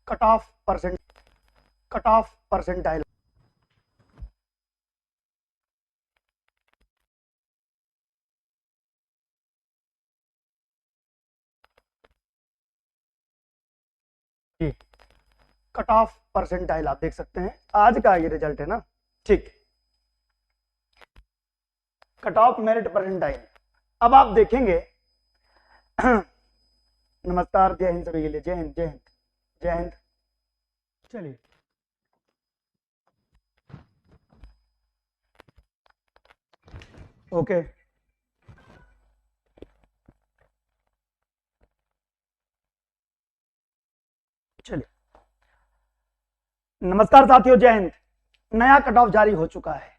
Cut off percentile. Cut off percentile आप देख सकते हैं, आज का ये रिजल्ट है ना। ठीक, कट ऑफ मेरिट परसेंटाइल। अब आप देखेंगे नमस्कार, जय हिंद सभी के लिए, जय हिंद जय हिंद जय हिंद। चलिए ओके, चलिए नमस्कार साथियों, जय हिंद। नया कट ऑफ जारी हो चुका है,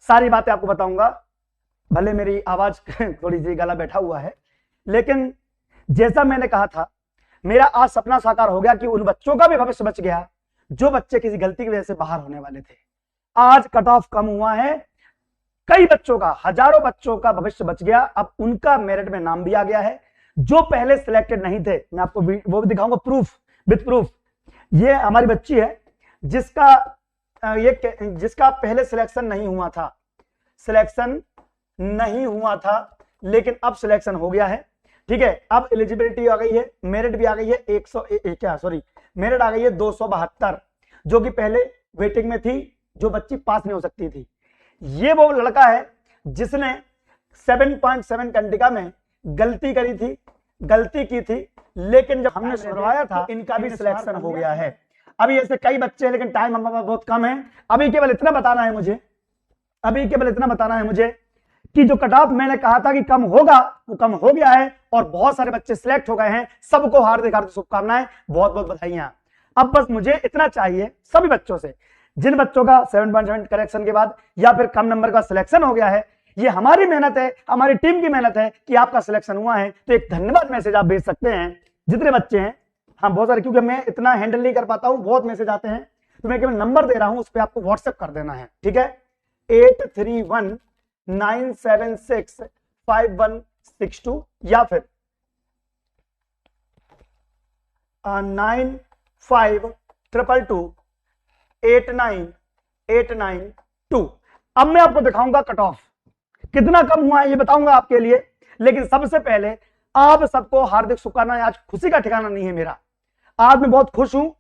सारी बातें आपको बताऊंगा। भले मेरी आवाज थोड़ी सी गला बैठा हुआ है, लेकिन जैसा मैंने कहा था, मेरा आज सपना साकार हो गया कि उन बच्चों का भी भविष्य बच गया जो बच्चे किसी गलती की वजह से बाहर होने वाले थे। आज कट ऑफ कम हुआ है, कई बच्चों का, हजारों बच्चों का भविष्य बच गया। अब उनका मेरिट में नाम भी आ गया है, जो पहले सिलेक्टेड नहीं थे। मैं आपको वो भी दिखाऊंगा, प्रूफ विद प्रूफ। ये हमारी बच्ची है जिसका पहले सिलेक्शन नहीं हुआ था, लेकिन अब सिलेक्शन हो गया है। ठीक है, अब एलिजिबिलिटी आ गई है, मेरिट भी आ गई है मेरिट आ गई है 272, जो कि पहले वेटिंग में थी, जो बच्ची पास नहीं हो सकती थी। ये वो लड़का है जिसने 7.7 कंडिका में गलती की थी, लेकिन जब हमने सुनवाया था इनका भी सिलेक्शन हो गया है। अभी ऐसे कई बच्चे हैं, लेकिन टाइम हमारे पास बहुत कम है। अभी केवल इतना बताना है मुझे कि जो कट ऑफ मैंने कहा था कि कम होगा, वो कम हो गया है और बहुत सारे बच्चे सिलेक्ट हो गए हैं। सबको हार्दिक हार्दिक शुभकामनाएं, बहुत बहुत बधाइयां। अब बस मुझे इतना चाहिए सभी बच्चों से, जिन बच्चों का 7.7 करेक्शन के बाद या फिर कम नंबर का सिलेक्शन हो गया है, ये हमारी मेहनत है, हमारी टीम की मेहनत है कि आपका सिलेक्शन हुआ है। तो एक धन्यवाद मैसेज आप भेज सकते हैं, जितने बच्चे हैं। हाँ, बहुत सारे, क्योंकि मैं इतना हैंडल नहीं कर पाता हूं, बहुत मैसेज आते हैं, तो मैं केवल नंबर दे रहा हूं, उस पर आपको व्हाट्सएप कर देना है। ठीक है, 8319765162 या फिर 9522289892। अब मैं आपको दिखाऊंगा कट ऑफ कितना कम हुआ है, ये बताऊंगा आपके लिए। लेकिन सबसे पहले आप सबको हार्दिक शुभकामनाएं। आज खुशी का ठिकाना नहीं है मेरा, आज मैं बहुत खुश हूं।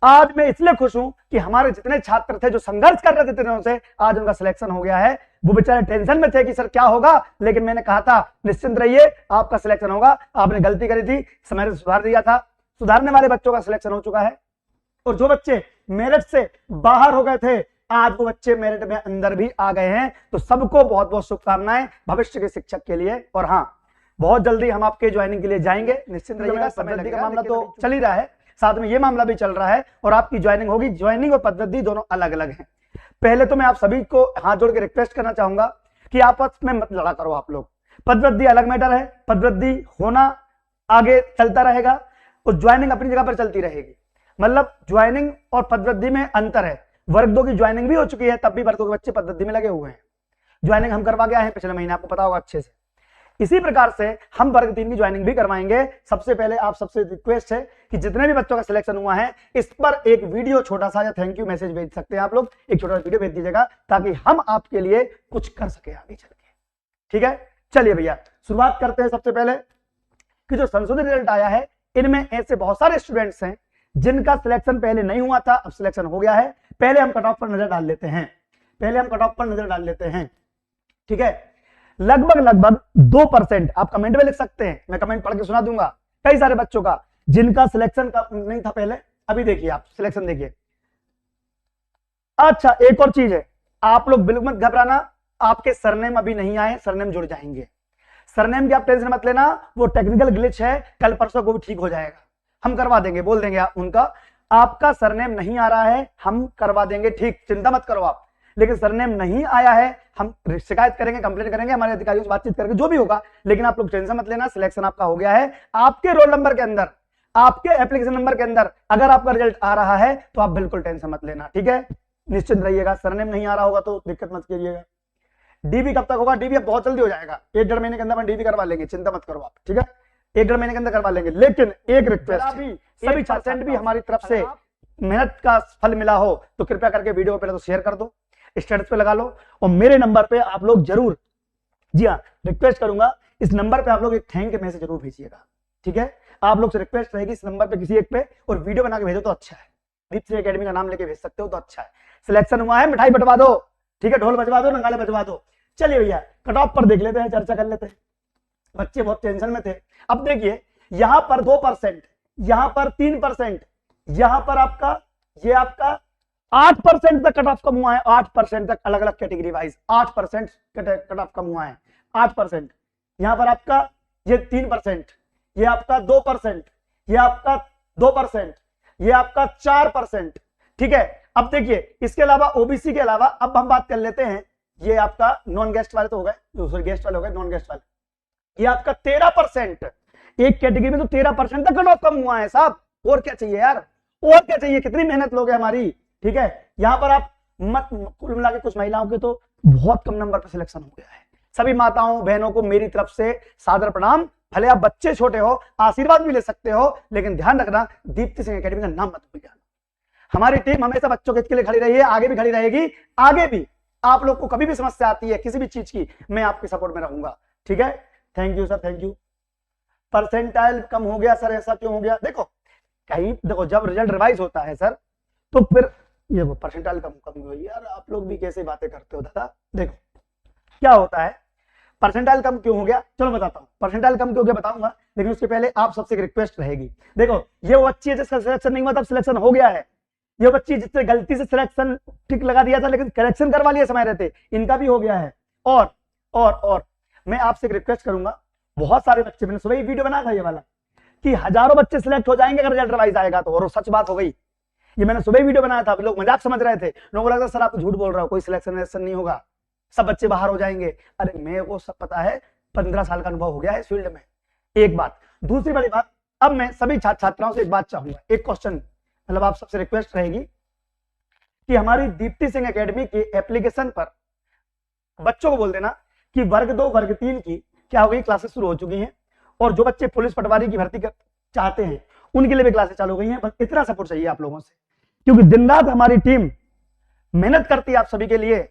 आज मैं इसलिए खुश हूं कि हमारे जितने छात्र थे जो संघर्ष कर रहे थे दिनों से, आज उनका सिलेक्शन हो गया है। वो बेचारे टेंशन में थे कि सर क्या होगा, लेकिन मैंने कहा था निश्चिंत रहिए, आपका सिलेक्शन होगा। आपने गलती करी थी, समय से सुधार दिया था, सुधारने वाले बच्चों का सिलेक्शन हो चुका है। और जो बच्चे मेरिट से बाहर हो गए थे, आज वो बच्चे मेरिट में अंदर भी आ गए हैं। तो सबको बहुत बहुत शुभकामनाएं भविष्य के शिक्षक के लिए। और हाँ, बहुत जल्दी हम आपके ज्वाइनिंग के लिए जाएंगे, निश्चिंत रहिएगा। पदवृद्धि का मामला तो चल ही रहा है, साथ में ये मामला भी चल रहा है और आपकी ज्वाइनिंग होगी। ज्वाइनिंग और पदवृद्धि दोनों अलग अलग हैं। पहले तो मैं आप सभी को हाथ जोड़ के रिक्वेस्ट करना चाहूंगा कि आपस में मत लड़ा करो आप लोग। पदवृद्धि अलग मैटर है, पदवृद्धि होना आगे चलता रहेगा और ज्वाइनिंग अपनी जगह पर चलती रहेगी। मतलब ज्वाइनिंग और पदवृद्धि में अंतर है। वर्ग 2 की ज्वाइनिंग भी हो चुकी है, तब भी वर्ग 2 के बच्चे पदवृद्धि में लगे हुए हैं। ज्वाइनिंग हम करवा गया है पिछले महीने, आपको पता होगा अच्छे से। इसी प्रकार से हम वर्ग 3 की ज्वाइनिंग भी करवाएंगे। सबसे पहले आप सबसे रिक्वेस्ट है कि जितने भी बच्चों का सिलेक्शन हुआ है, इस पर एक वीडियो छोटा सा या थैंक यू मैसेज भेज सकते हैं आप लोग। एक छोटा सा वीडियो भेज दीजिएगा ताकि हम आपके लिए कुछ कर सके आगे चल के। ठीक है, चलिए भैया शुरुआत करते हैं। सबसे पहले कि जो संशोधित रिजल्ट आया है, इनमें ऐसे बहुत सारे स्टूडेंट्स हैं जिनका सिलेक्शन पहले नहीं हुआ था, अब सिलेक्शन हो गया है। पहले हम कट ऑफ पर नजर डाल लेते हैं। ठीक है, लगभग 2%। आप कमेंट में लिख सकते हैं, मैं कमेंट पढ़ के सुना दूंगा। कई सारे बच्चों का जिनका सिलेक्शन का नहीं था पहले, अभी देखिए आप सिलेक्शन देखिए। अच्छा, एक और चीज है, आप लोग बिल्कुल मत घबराना, आपके सरनेम अभी नहीं आए, सरनेम जुड़ जाएंगे। सरनेम की आप टेंशन मत लेना, वो टेक्निकल ग्लिच है, कल परसों को भी ठीक हो जाएगा, हम करवा देंगे, बोल देंगे उनका। आपका सरनेम नहीं आ रहा है, हम करवा देंगे ठीक, चिंता मत करो आप। लेकिन सरनेम नहीं आया है, हम शिकायत करेंगे, कंप्लेंट करेंगे, हमारे अधिकारियों से बातचीत करके जो भी होगा। लेकिन आप लोग टेंशन मत लेना, सिलेक्शन आपका हो गया है। आपके रोल नंबर के अंदर, आपके एप्लीकेशन नंबर के अंदर अगर आपका रिजल्ट आ रहा है तो आप बिल्कुल टेंशन मत लेना। ठीक है, निश्चिंत रहिएगा। सरनेम नहीं आ रहा होगा तो दिक्कत मत कीजिएगा। डीबी कब तक होगा? डीबी अब बहुत जल्दी हो जाएगा, 1-1.5 महीने के अंदर डीबी करवा लेंगे, चिंता मत करो आप। ठीक है, 1 महीने के अंदर करवा लेंगे। लेकिन एक रिक्वेस्ट, सभी परसेंट भी हमारी तरफ से मेहनत का फल मिला हो तो कृपया करके वीडियो को पहले तो शेयर कर दो, स्टेटस पे लगा लो, और मेरे नंबर पे आप लोग जरूर, जी हाँ, रिक्वेस्ट करूंगा इस नंबर पे आप लोग एक थैंक यू मैसेज जरूर भेजिएगा। ठीक है, आप लोग से रिक्वेस्ट रहेगी इस नंबर पे किसी एक पे, और वीडियो बना के भेजो तो अच्छा है, दीप्ति एकेडमी का नाम लेके भेज सकते हो तो अच्छा है। सिलेक्शन हुआ है, मिठाई बंटवा दो, ठीक है, ढोल बजवा दो, नगाड़े बजवा दो। चलिए भैया कट ऑफ पर देख लेते हैं, चर्चा कर लेते हैं। बच्चे बहुत टेंशन में थे। अब देखिए यहां पर 2%, यहां पर 3%, यहां पर आपका ये आपका 8% तक कट ऑफ कम हुआ है, 8% तक अलग अलग कैटेगरी वाइज 8% कट ऑफ कम हुआ है, 8%। यहां पर आपका ये 3%, ये आपका 2%, ये आपका 2%, ये आपका 4%। ठीक है, अब देखिए इसके अलावा ओबीसी के अलावा अब हम बात कर लेते हैं, ये आपका नॉन गेस्ट वाले तो हो गए, दूसरे गेस्ट वाले हो गए, नॉन गेस्ट वाले, ये आपका 13%, एक कैटेगरी में तो 13% तक कट ऑफ कम हुआ है साहब। और क्या चाहिए यार, और क्या चाहिए, कितनी मेहनत लोगे हमारी। ठीक है, यहां पर आप मत कुल मिला के कुछ महिलाओं के तो बहुत कम नंबर पर सिलेक्शन हो गया है। सभी माताओं बहनों को मेरी तरफ से सादर प्रणाम। भले आप बच्चे छोटे हो, आशीर्वाद भी ले सकते हो, लेकिन ध्यान रखना दीप्ति सिंह एकेडमी का नाम मत भूल जाना। हमारी टीम हमेशा बच्चों के लिए खड़ी रही है, आगे भी खड़ी रहेगी, आगे भी आप लोग को कभी भी समस्या आती है किसी भी चीज की, मैं आपके सपोर्ट में रहूंगा। ठीक है, thank you sir, thank you. Percentile कम हो गया सर, ऐसा क्यों हो गया? देखो कहीं देखो जब रिजल्ट रिवाइज होता है सर तो फिर ये वो परसेंटाइल कम हुई। यार आप लोग भी कैसे बातें करते हो दादा। देखो क्या होता है, परसेंटाइल कम क्यों हो गया, चलो बताता हूँ। परसेंटाइल कम क्यों हो गया बताऊंगा, लेकिन उसके पहले आप सबसे एक रिक्वेस्ट रहेगी। देखो ये वो बच्ची है जिसका सिलेक्शन नहीं हुआ था, सिलेक्शन हो गया है। ये बच्ची जिससे गलती से सिलेक्शन टिक लगा दिया था लेकिन करेक्शन करवा लिया समय रहते, इनका भी हो गया है। और मैं आपसे एक रिक्वेस्ट करूंगा, बहुत सारे बच्चे, मैंने सुबह ही वीडियो बनाया था ये वाला कि हजारों बच्चे सिलेक्ट हो जाएंगे अगर रिजल्ट रिवाइज आएगा तो, और सच बात हो गई। ये मैंने सुबह वीडियो बनाया था, लोग मजाक समझ रहे थे, लोगों को लगता सर आप तो झूठ बोल रहे हो, कोई सिलेक्शन नहीं होगा, सब बच्चे बाहर हो जाएंगे। अरे मेरे को सब पता है, 15 साल का अनुभव हो गया है इस फील्ड में। एक बात, दूसरी बड़ी बात, अब मैं सभी छात्र छात्राओं से एक बात चाहूंगा, एक क्वेश्चन, मतलब आप सबसे रिक्वेस्ट रहेगी कि हमारी दीप्ति सिंह एकेडमी की एप्लीकेशन पर बच्चों को बोल देना कि वर्ग 2 वर्ग 3 की क्या हो गई, क्लासेस शुरू हो चुकी हैं, और जो बच्चे पुलिस पटवारी की भर्ती चाहते हैं उनके लिए भी क्लासेस चालू हो गई हैं। बस इतना सपोर्ट चाहिए आप लोगों से, क्योंकि दिन रात हमारी टीम मेहनत करती है आप सभी के लिए,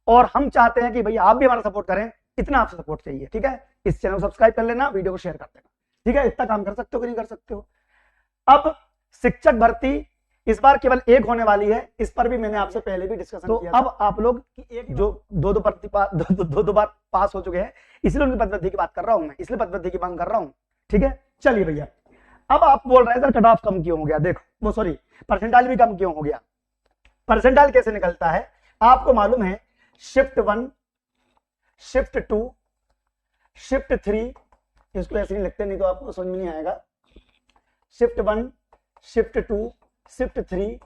और हम चाहते हैं कि भैया आप भी हमारा सपोर्ट करें, इतना आपसे सपोर्ट चाहिए। ठीक है, इस चैनल को सब्सक्राइब कर लेना, वीडियो को शेयर कर देना। ठीक है, इतना काम कर सकते हो कि नहीं कर सकते हो। अब शिक्षक भर्ती इस बार केवल एक होने वाली है, इस पर भी मैंने आपसे पहले भी डिस्कशन किया था। अब आप लोग एक जो दो बार पास हो चुके हैं, इसलिए उनकी पदवृद्धि की बात कर रहा हूं मैं, इसलिए पदवृद्धि की मांग कर रहा हूं। ठीक है, चलिए भैया, अब आप बोल रहे हैं सर कट ऑफ कम क्यों हो गया, देखो वो सॉरी परसेंटाइल भी कम क्यों हो गया। परसेंटाइल कैसे निकलता है आपको मालूम है, शिफ्ट 1, शिफ्ट 2, शिफ्ट 3, इसको ऐसे नहीं लिखते नहीं तो आपको समझ में नहीं आएगा। शिफ्ट 1, शिफ्ट 2, शिफ्ट 3,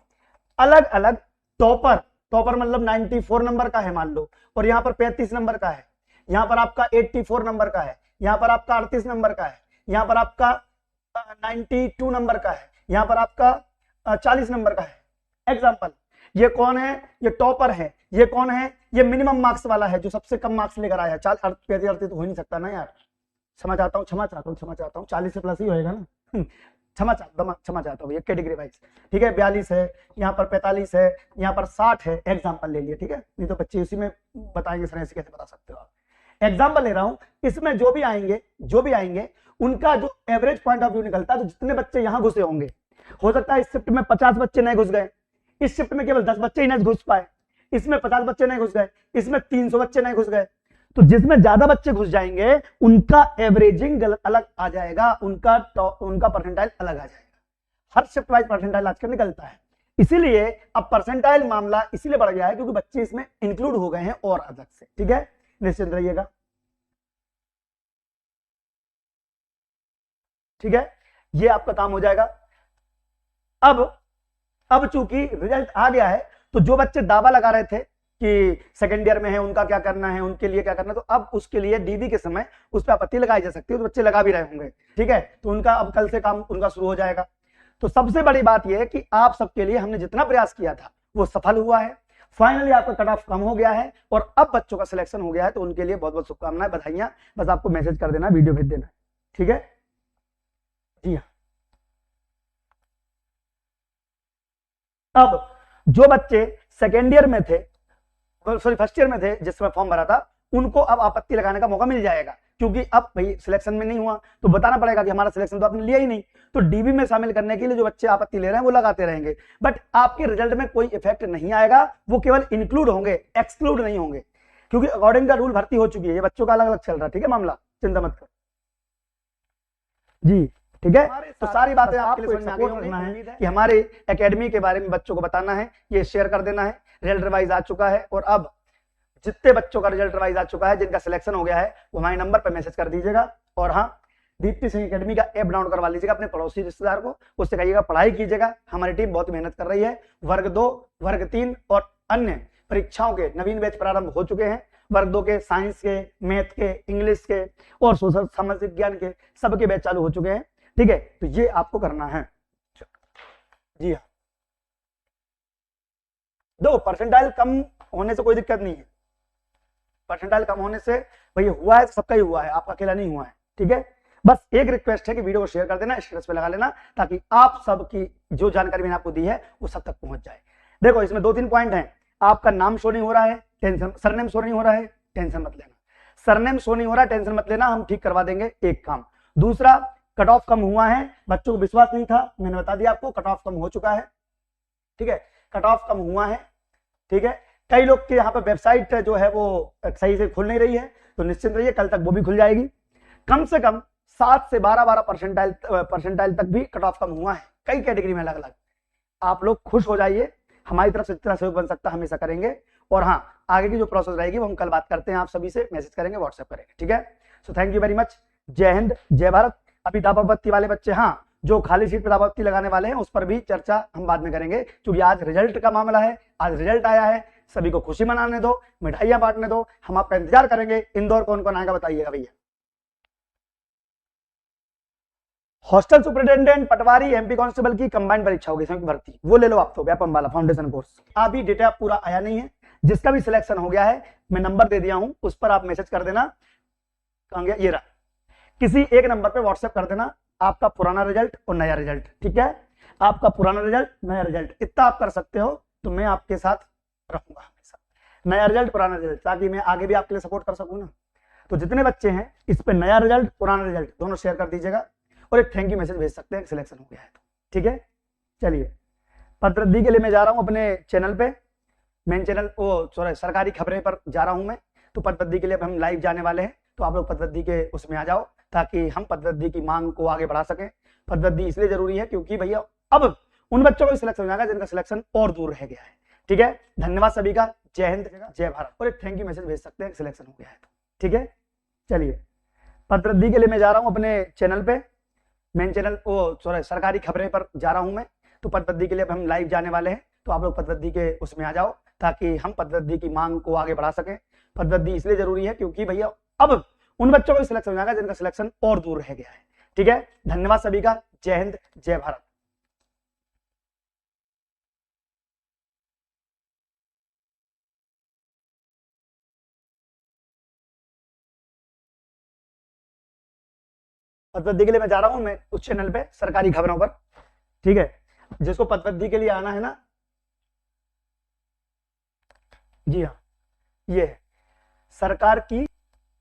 अलग अलग टॉपर मतलब 94 नंबर का है मान लो, और यहां पर 35 नंबर का है, यहां पर आपका 84 नंबर का है, यहां पर आपका 38 नंबर का है, यहां पर आपका 92 नंबर का है, यहां पर आपका 40 नंबर का है। एग्जाम्पल, ये कौन है, ये टॉपर है, ये कौन है, ये मिनिमम मार्क्स वाला है जो सबसे कम मार्क्स लेकर आया। 35 तो हो नहीं सकता ना यार, क्षमा चाहता हूँ 40 से प्लस ही होएगा ना, क्षमा चाहता हूँ, ये कैटेगरी वाइज। ठीक है, 42 है, यहाँ पर 45 है, यहाँ पर 60 है, एग्जाम्पल ले लिए। ठीक है, नहीं तो बच्चे उसी में बताएंगे सर ऐसे कैसे बता सकते हो आप। एग्जाम्पल ले रहा हूं, इसमें जो भी आएंगे उनका जो एवरेज पॉइंट ऑफ व्यू निकलता है, तो जितने बच्चे यहां घुसे होंगे, हो सकता है इस शिफ्ट में 50 बच्चे नहीं घुस गए, इस शिफ्ट में केवल 10 बच्चे ही नहीं घुस पाए, इसमें 50 बच्चे नहीं घुस गए, इसमें 300 बच्चे नहीं घुस गए, तो जिसमें ज्यादा बच्चे घुस जाएंगे उनका एवरेजिंग अलग आ जाएगा, उनका परसेंटाइल अलग आ जाएगा। हर शिफ्ट वाइज परसेंटाइल आजकल निकलता है, इसीलिए अब परसेंटाइल मामला इसलिए बढ़ गया है क्योंकि बच्चे इसमें इंक्लूड हो गए हैं और अलग से। ठीक है, निश्चिंत रहिएगा। ठीक है, ये आपका काम हो जाएगा। अब चूंकि रिजल्ट आ गया है, तो जो बच्चे दावा लगा रहे थे कि सेकेंड ईयर में है उनका क्या करना है, उनके लिए क्या करना है, तो अब उसके लिए डीबी के समय उस पर आपत्ति लगाई जा सकती है, तो बच्चे लगा भी रहे होंगे। ठीक है, तो उनका अब कल से काम उनका शुरू हो जाएगा। तो सबसे बड़ी बात यह है कि आप सबके लिए हमने जितना प्रयास किया था वो सफल हुआ है। फाइनली आपका कट ऑफ कम हो गया है और अब बच्चों का सिलेक्शन हो गया है, तो उनके लिए बहुत बहुत शुभकामनाएं, बधाइयां। बस आपको मैसेज कर देना, वीडियो भेज देना। ठीक है, जी हाँ। अब जो बच्चे सेकेंड ईयर में थे, सॉरी फर्स्ट ईयर में थे जिस समय फॉर्म भरा था, उनको अब आपत्ति लगाने का मौका मिल जाएगा, क्योंकि अब भाई सिलेक्शन में नहीं हुआ तो बताना पड़ेगा कि हमारा सिलेक्शन तो आपने लिया ही नहीं। तो डीबी में शामिल करने के लिए जो बच्चे आपत्ति ले रहे हैं वो लगाते रहेंगे, बट आपके रिजल्ट में कोई इफेक्ट नहीं आएगा, वो केवल इंक्लूड होंगे, एक्सक्लूड नहीं होंगे, क्योंकि अकॉर्डिंग का रूल भर्ती हो चुकी है। ये बच्चों का अलग अलग चल रहा है, ठीक है मामला, चिंता मत कर जी, ठीक है। तो सारी बातें आपके लिए समझ में आ गई होंगी कि हमारे एकेडमी के बारे में बच्चों को बताना है, ये शेयर कर देना है। रिजल्ट रिवाइज आ चुका है, और अब जितने बच्चों का रिजल्ट रिवाइज आ चुका है, जिनका सिलेक्शन हो गया है, वो हमारे नंबर पर मैसेज कर दीजिएगा। और हाँ, दीप्ति सिंह एकेडमी का ऐप डाउनलोड करवा लीजिएगा अपने पड़ोसी रिश्तेदार को, उससे कहिएगा पढ़ाई कीजिएगा, हमारी टीम बहुत मेहनत कर रही है। वर्ग 2, वर्ग 3 और अन्य परीक्षाओं के नवीन बैच प्रारंभ हो चुके हैं। वर्ग 2 के साइंस के, मैथ के, इंग्लिश के और सोशल सामाजिक विज्ञान के सबके बैच चालू हो चुके हैं, ठीक है। तो ये आपको करना है। जी हाँ, दो परसेंटाइल कम होने से कोई दिक्कत नहीं है, परसेंटाइल कम होने से भाई हुआ है, सबका ही हुआ है, आपका अकेला नहीं हुआ है, ठीक है। बस एक रिक्वेस्ट है कि वीडियो को शेयर कर देना, स्टेटस पे लगा लेना, ताकि आप सबकी जो जानकारी मैंने आपको दी है वो सब तक पहुंच जाए। देखो इसमें 2-3 पॉइंट हैं। आपका नाम शो नहीं हो रहा है, टेंशन, सरनेम शो नहीं हो रहा है, टेंशन मत लेना। सरनेम शो नहीं हो रहा है, टेंशन मत लेना, हम ठीक करवा देंगे एक काम। दूसरा, कट ऑफ कम हुआ है, बच्चों को विश्वास नहीं था, मैंने बता दिया आपको, कट ऑफ कम हो चुका है, ठीक है, कट ऑफ कम हुआ है, ठीक है। कई लोग के यहाँ पे वेबसाइट जो है वो सही से खुल नहीं रही है, तो निश्चिंत रहिए, कल तक वो भी खुल जाएगी। कम से कम 7 से 12 परसेंटाइल तक भी कट ऑफ कम हुआ है, कई कैटेगरी में अलग अलग। आप लोग खुश हो जाइए, हमारी तरफ से जितना सहयोग बन सकता है हमेशा करेंगे। और हाँ, आगे की जो प्रोसेस रहेगी वो हम कल बात करते हैं, आप सभी से मैसेज करेंगे, व्हाट्सएप करेंगे, ठीक है। So thank you very much, जय हिंद, जय भारत। अभी दाबापत्ती वाले बच्चे, हाँ, जो खाली सीट पर दाबापत्ती लगाने वाले हैं उस पर भी चर्चा हम बाद में करेंगे, क्योंकि आज रिजल्ट का मामला है, आज रिजल्ट आया है, सभी को खुशी मनाने दो, मिठाइयां बांटने दो, हम आपका इंतजार करेंगे। इंदौर कौन कौन आएगा बताइएगा भैया। हॉस्टल सुपरिटेंडेंट, पटवारी, एमपी कांस्टेबल की कंबाइंड परीक्षा होगी, संयुक्त भर्ती, वो ले लो आप तो, व्यापम वाला फाउंडेशन कोर्स। अभी डेटा पूरा आया नहीं है, जिसका भी सिलेक्शन हो गया है मैं नंबर दे दिया हूं, उस पर आप मैसेज कर देना, कहां गया, ये रहा, किसी एक नंबर पे व्हाट्सएप कर देना आपका पुराना रिजल्ट और नया रिजल्ट, ठीक है। आपका पुराना रिजल्ट, नया रिजल्ट, इतना आप कर सकते हो तो मैं आपके साथ रहूंगा हमेशा। नया रिजल्ट, पुराना रिजल्ट, ताकि मैं आगे भी आपके लिए सपोर्ट कर सकूं ना। तो जितने बच्चे हैं इस पे नया रिजल्ट, पुराना रिजल्ट दोनों शेयर कर दीजिएगा, और एक थैंक यू मैसेज भेज सकते हैं, सिलेक्शन हो गया है तो, ठीक है। चलिए, पदवृद्धि के लिए मैं जा रहा हूं अपने चैनल पे, मेन चैनल, वो सॉरी सरकारी खबरें पर जा रहा हूं मैं, तो पदवृद्धि के लिए हम लाइव जाने वाले हैं, तो आप लोग पदवृद्धि के उसमें आ जाओ, ताकि हम पदवृद्धि की मांग को आगे बढ़ा सकें। पदवृद्धि इसलिए जरूरी है क्योंकि भैया अब उन बच्चों को सिलेक्शन हो जाएगा जिनका सिलेक्शन और दूर रह गया है, ठीक है। धन्यवाद सभी का, जय हिंद, जय भारत, और एक थैंक यू मैसेज भेज सकते हैं, सिलेक्शन हो गया है तो, ठीक है। चलिए, पदवृद्धि के लिए मैं जा रहा हूं अपने चैनल पे, मेन चैनल, वो सॉरी सरकारी खबरें पर जा रहा हूं मैं, तो पदवृद्धि के लिए हम लाइव जाने वाले हैं, तो आप लोग पदवृद्धि के उसमें आ जाओ, ताकि हम पदवृद्धि की मांग को आगे बढ़ा सकें। पदवृद्धि इसलिए जरूरी है क्योंकि भैया अब उन बच्चों को सिलेक्शन हो जाएगा जिनका सिलेक्शन और दूर रह गया है, ठीक है। धन्यवाद सभी का, जय हिंद, जय भारत। पदवृद्धि के लिए मैं जा रहा हूं मैं उस चैनल पे, सरकारी खबरों पर, ठीक है। जिसको पदवृद्धि के लिए आना है ना, जी हाँ, ये है सरकार की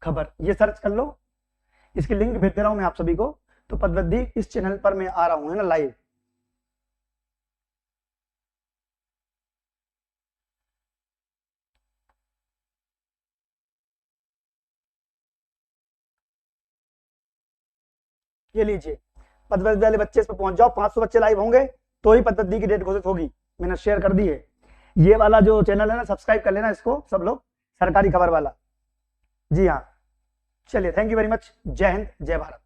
खबर, ये सर्च कर लो, इसकी लिंक भेज दे रहा हूं मैं आप सभी को। तो पदवृद्धि इस चैनल पर मैं आ रहा हूं, है ना, लाइव। ये लीजिए, पदवृद्धि वाले बच्चे इस पर पहुंच जाओ, 500 बच्चे लाइव होंगे तो ही पदवृद्धि की डेट घोषित होगी, मैंने शेयर कर दी है। ये वाला जो चैनल है ना, सब्सक्राइब कर लेना इसको सब लोग, सरकारी खबर वाला, जी हाँ। चलिए, थैंक यू वेरी मच, जय हिंद, जय भारत।